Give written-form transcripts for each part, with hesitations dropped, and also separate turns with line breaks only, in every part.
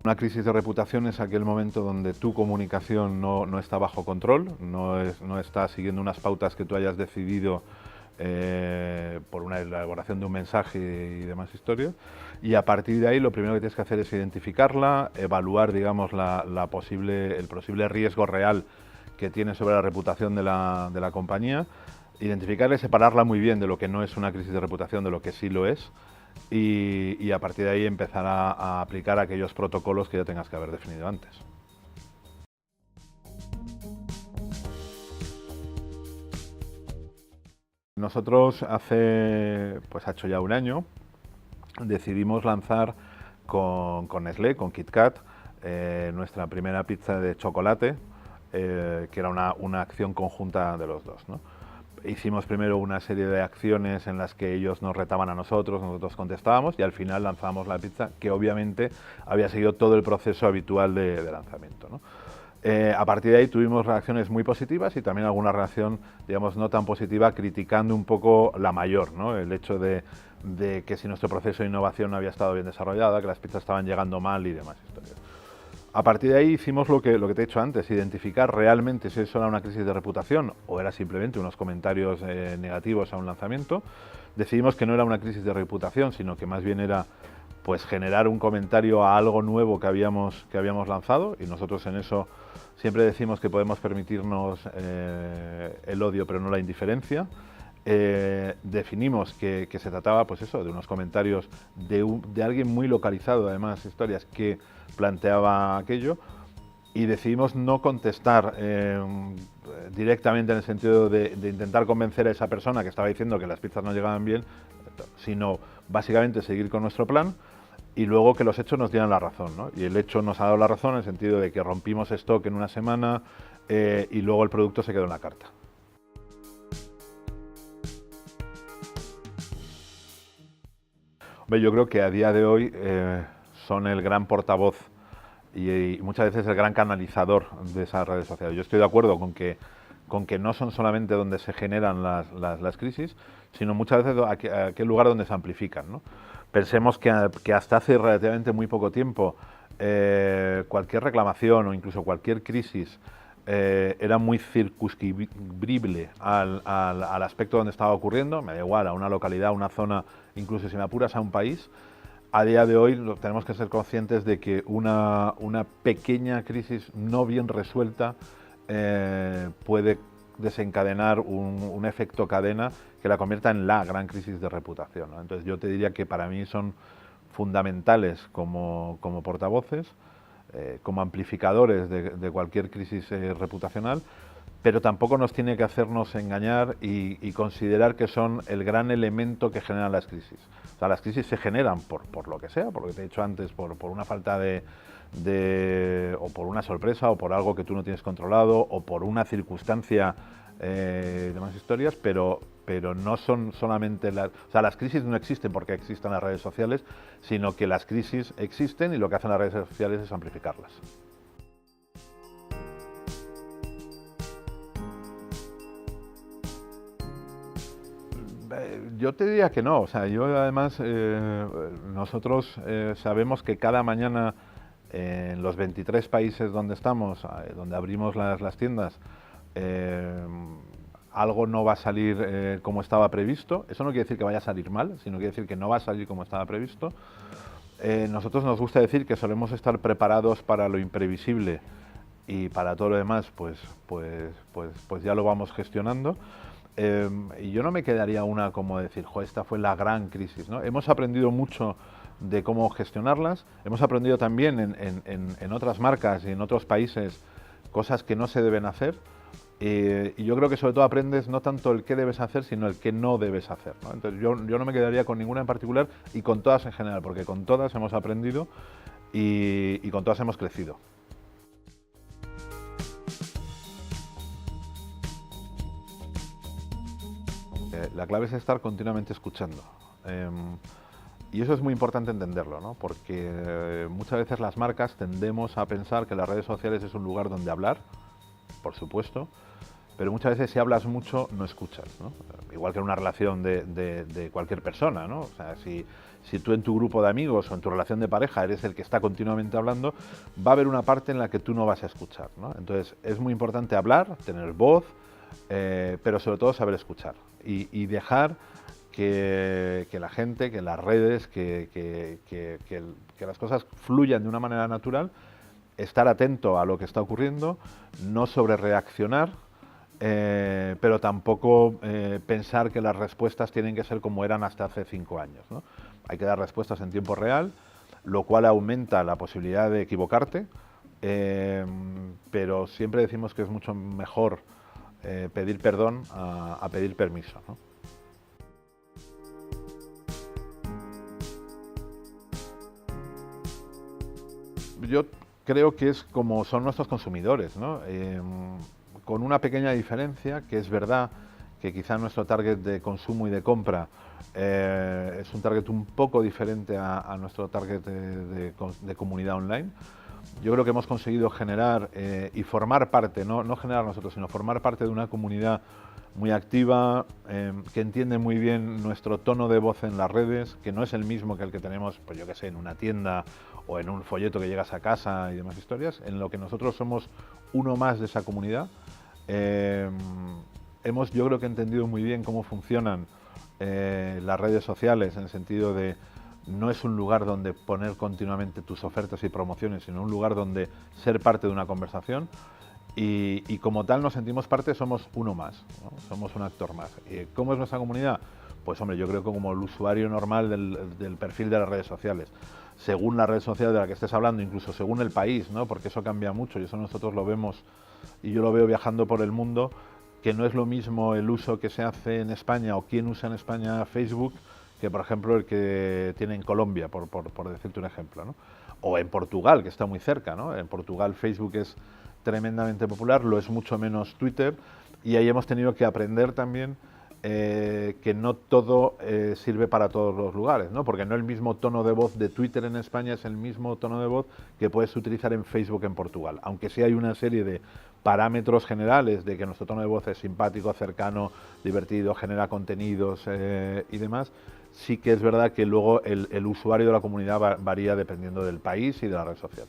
Una crisis de reputación es aquel momento donde tu comunicación no está bajo control, no está siguiendo unas pautas que tú hayas decidido por una elaboración de un mensaje y demás historias, y a partir de ahí lo primero que tienes que hacer es identificarla, evaluar, digamos, el posible riesgo real que tiene sobre la reputación de la compañía, identificarla y separarla muy bien de lo que no es una crisis de reputación de lo que sí lo es, y a partir de ahí empezar a aplicar aquellos protocolos que ya tengas que haber definido antes. Nosotros ha hecho ya un año, decidimos lanzar con Nestlé, con KitKat, nuestra primera pizza de chocolate, que era una acción conjunta de los dos, ¿no? Hicimos primero una serie de acciones en las que ellos nos retaban a nosotros contestábamos y al final lanzamos la pizza, que obviamente había seguido todo el proceso habitual de lanzamiento, ¿no? A partir de ahí tuvimos reacciones muy positivas y también alguna reacción, digamos, no tan positiva, criticando un poco la mayor, ¿no? El hecho de que si nuestro proceso de innovación no había estado bien desarrollado, que las pizzas estaban llegando mal y demás historias. A partir de ahí hicimos lo que te he dicho antes, identificar realmente si eso era una crisis de reputación o era simplemente unos comentarios negativos a un lanzamiento. Decidimos que no era una crisis de reputación, sino que más bien era pues generar un comentario a algo nuevo que habíamos lanzado, y nosotros en eso siempre decimos que podemos permitirnos el odio pero no la indiferencia. Definimos que se trataba pues eso, de unos comentarios de alguien muy localizado, además historias que planteaba aquello, y decidimos no contestar directamente en el sentido de intentar convencer a esa persona que estaba diciendo que las pizzas no llegaban bien, sino básicamente seguir con nuestro plan y luego que los hechos nos dieran la razón, ¿no? Y el hecho nos ha dado la razón en el sentido de que rompimos stock en una semana y luego el producto se quedó en la carta. Yo creo que a día de hoy son el gran portavoz y muchas veces el gran canalizador de esas redes sociales. Yo estoy de acuerdo con que no son solamente donde se generan las crisis, sino muchas veces aquel lugar donde se amplifican, ¿no? Pensemos que hasta hace relativamente muy poco tiempo cualquier reclamación o incluso cualquier crisis era muy circunscribible al aspecto donde estaba ocurriendo, me da igual, a una localidad, a una zona, incluso si me apuras a un país. A día de hoy tenemos que ser conscientes de que una pequeña crisis no bien resuelta puede desencadenar un efecto cadena que la convierta en la gran crisis de reputación, ¿no? Entonces yo te diría que para mí son fundamentales como portavoces, como amplificadores de cualquier crisis reputacional, pero tampoco nos tiene que hacernos engañar y considerar que son el gran elemento que generan las crisis. O sea, las crisis se generan por lo que sea, por lo que te he dicho antes, por una falta o por una sorpresa, o por algo que tú no tienes controlado, o por una circunstancia, demás historias, pero no son solamente las crisis no existen porque existan las redes sociales, sino que las crisis existen y lo que hacen las redes sociales es amplificarlas. Yo te diría que no, o sea, yo además, nosotros sabemos que cada mañana en los 23 países donde estamos, donde abrimos las tiendas, algo no va a salir como estaba previsto. Eso no quiere decir que vaya a salir mal, sino quiere decir que no va a salir como estaba previsto. Nosotros nos gusta decir que solemos estar preparados para lo imprevisible y para todo lo demás, pues ya lo vamos gestionando. Y yo no me quedaría una como decir, esta fue la gran crisis, ¿no? Hemos aprendido mucho de cómo gestionarlas, hemos aprendido también en otras marcas y en otros países cosas que no se deben hacer, y yo creo que sobre todo aprendes no tanto el qué debes hacer, sino el qué no debes hacer, ¿no? Entonces yo no me quedaría con ninguna en particular y con todas en general, porque con todas hemos aprendido y con todas hemos crecido. La clave es estar continuamente escuchando. Y eso es muy importante entenderlo, ¿no? Porque muchas veces las marcas tendemos a pensar que las redes sociales es un lugar donde hablar, por supuesto, pero muchas veces si hablas mucho no escuchas, ¿no? Igual que en una relación de cualquier persona, ¿no? O sea, si tú en tu grupo de amigos o en tu relación de pareja eres el que está continuamente hablando, va a haber una parte en la que tú no vas a escuchar, ¿no? Entonces es muy importante hablar, tener voz, pero sobre todo saber escuchar y dejar que la gente, que las redes, que las cosas fluyan de una manera natural, estar atento a lo que está ocurriendo, no sobrereaccionar, pero tampoco pensar que las respuestas tienen que ser como eran hasta hace 5 años, ¿no? Hay que dar respuestas en tiempo real, lo cual aumenta la posibilidad de equivocarte, pero siempre decimos que es mucho mejor pedir perdón a pedir permiso, ¿no? Yo creo que es como son nuestros consumidores, ¿no? Con una pequeña diferencia, que es verdad que quizá nuestro target de consumo y de compra es un target un poco diferente a nuestro target de comunidad online. Yo creo que hemos conseguido generar y formar parte, no generar nosotros, sino formar parte de una comunidad muy activa, que entiende muy bien nuestro tono de voz en las redes, que no es el mismo que el que tenemos, pues yo que sé, en una tienda o en un folleto que llegas a casa y demás historias, en lo que nosotros somos uno más de esa comunidad. Hemos, yo creo que entendido muy bien cómo funcionan las redes sociales, en el sentido de no es un lugar donde poner continuamente tus ofertas y promociones, sino un lugar donde ser parte de una conversación. Y como tal nos sentimos parte, somos uno más, ¿no? Somos un actor más. ¿Cómo es nuestra comunidad? Pues hombre, yo creo que como el usuario normal del perfil de las redes sociales. Según la red social de la que estés hablando, incluso según el país, ¿no? Porque eso cambia mucho y eso nosotros lo vemos, y yo lo veo viajando por el mundo, que no es lo mismo el uso que se hace en España o quién usa en España Facebook que, por ejemplo, el que tiene en Colombia, por decirte un ejemplo, ¿no? O en Portugal, que está muy cerca, ¿no? En Portugal Facebook es tremendamente popular, lo es mucho menos Twitter, y ahí hemos tenido que aprender también que no todo sirve para todos los lugares, ¿no? Porque no el mismo tono de voz de Twitter en España es el mismo tono de voz que puedes utilizar en Facebook en Portugal, aunque sí hay una serie de parámetros generales de que nuestro tono de voz es simpático, cercano, divertido, genera contenidos y demás. Sí que es verdad que luego el usuario de la comunidad varía dependiendo del país y de la red social.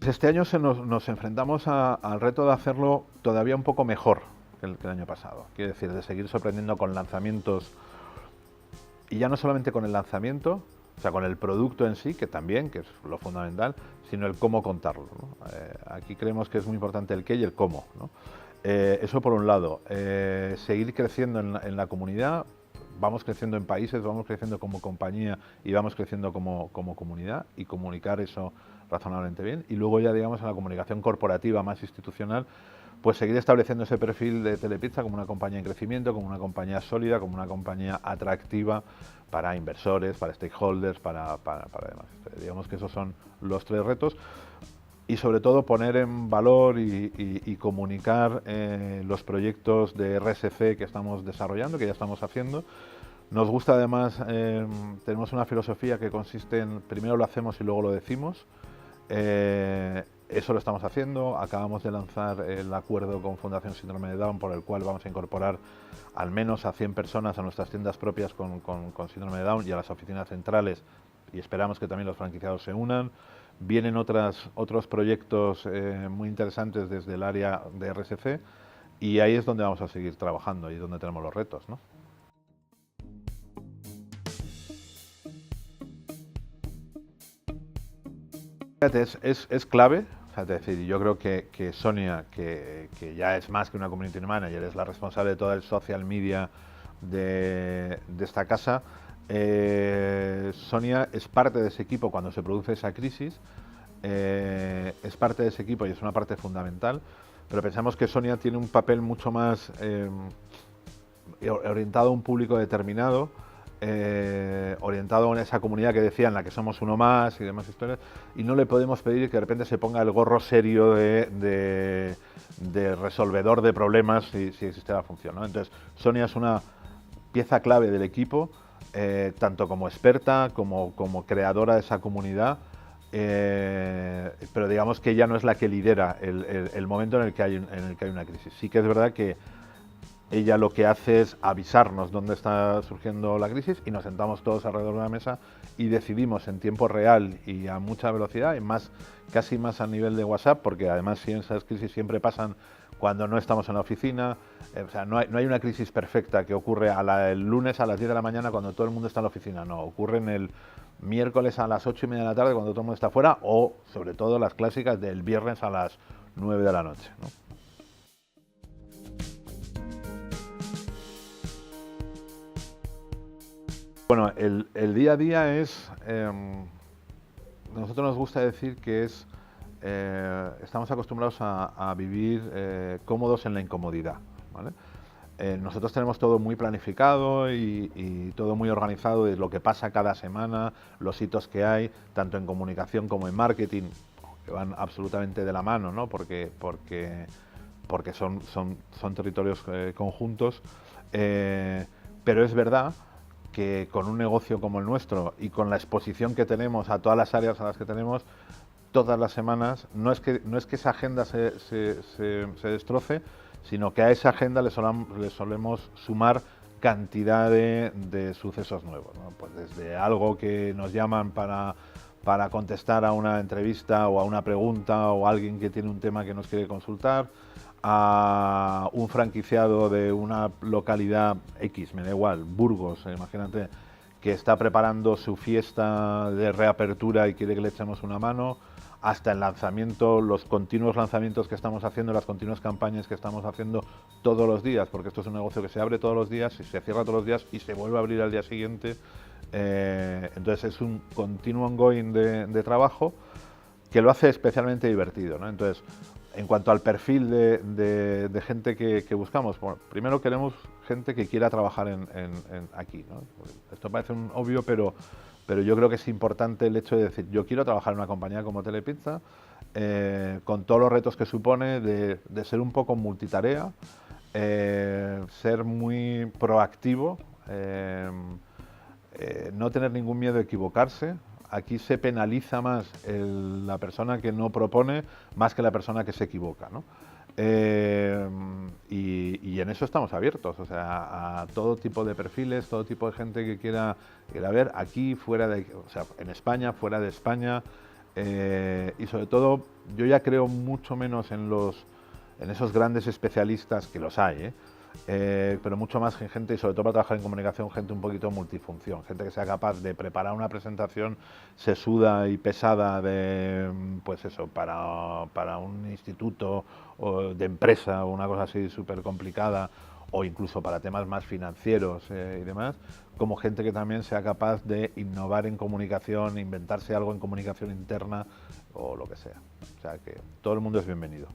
Este año nos enfrentamos al reto de hacerlo todavía un poco mejor que el año pasado. Quiero decir, de seguir sorprendiendo con lanzamientos, y ya no solamente con el lanzamiento, o sea, con el producto en sí, que también, que es lo fundamental, sino el cómo contarlo, ¿no? Aquí creemos que es muy importante el qué y el cómo, ¿no? Eso por un lado. Seguir creciendo en la comunidad. Vamos creciendo en países, vamos creciendo como compañía y vamos creciendo como comunidad, y comunicar eso razonablemente bien. Y luego ya, digamos, en la comunicación corporativa más institucional, pues seguir estableciendo ese perfil de Telepizza como una compañía en crecimiento, como una compañía sólida, como una compañía atractiva para inversores, para stakeholders, para demás. Digamos que esos son los 3 retos. Y sobre todo poner en valor y comunicar los proyectos de RSC que estamos desarrollando, que ya estamos haciendo. Nos gusta además, tenemos una filosofía que consiste en primero lo hacemos y luego lo decimos. Eso lo estamos haciendo. Acabamos de lanzar el acuerdo con Fundación Síndrome de Down, por el cual vamos a incorporar al menos a 100 personas a nuestras tiendas propias con síndrome de Down y a las oficinas centrales, y esperamos que también los franquiciados se unan. Vienen otros proyectos muy interesantes desde el área de RSC, y ahí es donde vamos a seguir trabajando y donde tenemos los retos, ¿no? Es clave, o sea, es decir, yo creo que Sonia, que ya es más que una community manager, es la responsable de todo el social media de esta casa. Sonia es parte de ese equipo cuando se produce esa crisis, es parte de ese equipo y es una parte fundamental, pero pensamos que Sonia tiene un papel mucho más orientado a un público determinado, orientado a esa comunidad que decía, en la que somos uno más y demás historias, y no le podemos pedir que de repente se ponga el gorro serio de resolvedor de problemas si existe la función, ¿no? Entonces, Sonia es una pieza clave del equipo, tanto como experta como creadora de esa comunidad, pero digamos que ella no es la que lidera el momento en el que hay una crisis. Sí que es verdad que ella lo que hace es avisarnos dónde está surgiendo la crisis y nos sentamos todos alrededor de una mesa y decidimos en tiempo real y a mucha velocidad, y más, casi más a nivel de WhatsApp, porque además si esas crisis siempre pasan cuando no estamos en la oficina. O sea, no hay una crisis perfecta que ocurre el lunes a las 10 de la mañana cuando todo el mundo está en la oficina, no, ocurre en el miércoles a las 8:30 de la tarde cuando todo el mundo está fuera, o sobre todo las clásicas del viernes a las 9 de la noche, ¿no? Bueno, el día a día es, nosotros nos gusta decir que es, estamos acostumbrados a vivir cómodos en la incomodidad, ¿vale? Nosotros tenemos todo muy planificado y todo muy organizado de lo que pasa cada semana, los hitos que hay, tanto en comunicación como en marketing, que van absolutamente de la mano, ¿no? Porque son territorios conjuntos, pero es verdad que con un negocio como el nuestro y con la exposición que tenemos a todas las áreas a las que tenemos, todas las semanas, no es que esa agenda se destroce, sino que a esa agenda le solemos sumar cantidad de sucesos nuevos, ¿no? Pues desde algo que nos llaman para contestar a una entrevista o a una pregunta, o alguien que tiene un tema que nos quiere consultar, a un franquiciado de una localidad X, me da igual, Burgos, imagínate, que está preparando su fiesta de reapertura y quiere que le echemos una mano, hasta el lanzamiento, los continuos lanzamientos que estamos haciendo, las continuas campañas que estamos haciendo todos los días, porque esto es un negocio que se abre todos los días y se cierra todos los días y se vuelve a abrir al día siguiente. Entonces es un continuo ongoing de trabajo que lo hace especialmente divertido, ¿no? Entonces, en cuanto al perfil de gente que buscamos, bueno, primero queremos gente que quiera trabajar aquí, ¿no? Esto parece un obvio, pero yo creo que es importante el hecho de decir, yo quiero trabajar en una compañía como Telepizza, con todos los retos que supone de ser un poco multitarea, ser muy proactivo, no tener ningún miedo a equivocarse. Aquí se penaliza más la persona que no propone más que la persona que se equivoca, ¿no? Y en eso estamos abiertos, o sea, a todo tipo de perfiles, todo tipo de gente que quiera ver aquí, o sea, en España, fuera de España, y sobre todo yo ya creo mucho menos en esos grandes especialistas, que los hay, pero mucho más en gente, y sobre todo para trabajar en comunicación, gente un poquito multifunción, gente que sea capaz de preparar una presentación sesuda y pesada pues eso, para un instituto o de empresa o una cosa así súper complicada, o incluso para temas más financieros y demás, como gente que también sea capaz de innovar en comunicación, inventarse algo en comunicación interna o lo que sea. O sea que todo el mundo es bienvenido.